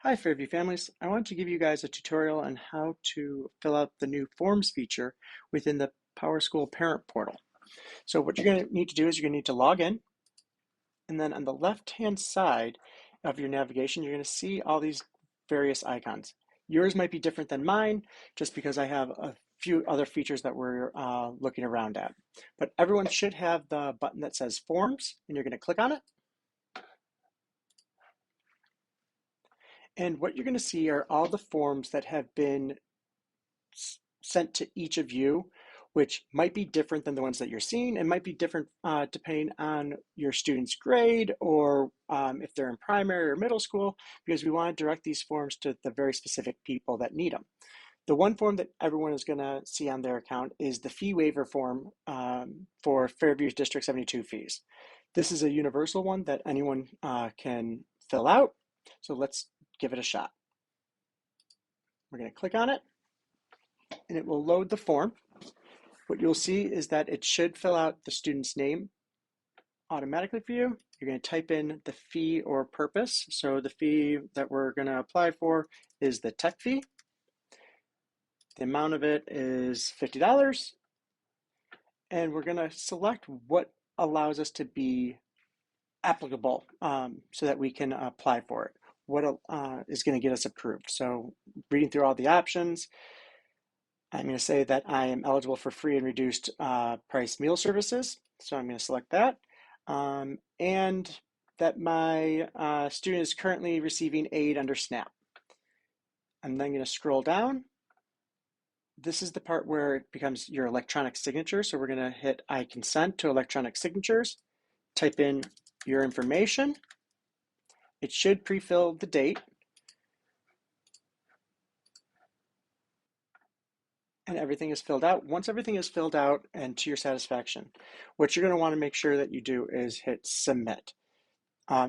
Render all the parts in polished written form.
Hi Fairview families. I wanted to give you guys a tutorial on how to fill out the new forms feature within the PowerSchool parent portal. So what you're going to need to do is you're going to need to log in, and then on the left-hand side of your navigation, you're going to see all these various icons. Yours might be different than mine just because I have a few other features that we're looking around at. But everyone should have the button that says Forms, and you're going to click on it. And what you're going to see are all the forms that have been sent to each of you, which might be different than the ones that you're seeing and might be different depending on your student's grade or if they're in primary or middle school, because we want to direct these forms to the very specific people that need them. The one form that everyone is going to see on their account is the fee waiver form for Fairview's District 72 fees. This is a universal one that anyone can fill out. So let's give it a shot. We're going to click on it and it will load the form. What you'll see is that it should fill out the student's name automatically for you. You're going to type in the fee or purpose. So the fee that we're going to apply for is the tech fee. The amount of it is $50. And we're going to select what allows us to be applicable so that we can apply for it. What is going to get us approved. So reading through all the options, I'm going to say that I am eligible for free and reduced price meal services. So I'm going to select that. And that my student is currently receiving aid under SNAP. I'm then going to scroll down. This is the part where it becomes your electronic signature. So we're going to hit I consent to electronic signatures. Type in your information. It should pre-fill the date. And everything is filled out. Once everything is filled out and to your satisfaction, what you're going to want to make sure that you do is hit submit.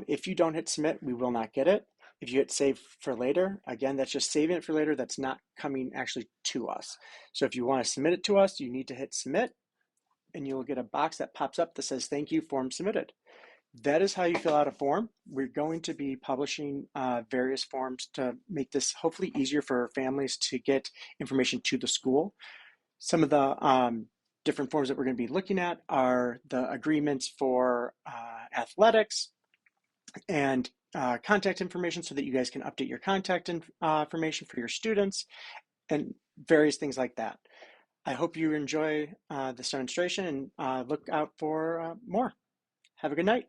If you don't hit submit, we will not get it. If you hit save for later, again, that's just saving it for later. That's not coming actually to us. So if you want to submit it to us, you need to hit submit and you'll get a box that pops up that says thank you, form submitted. That is how you fill out a form. We're going to be publishing various forms to make this hopefully easier for families to get information to the school. Some of the different forms that we're going to be looking at are the agreements for athletics and contact information so that you guys can update your contact information for your students and various things like that. I hope you enjoy this demonstration and look out for more. Have a good night.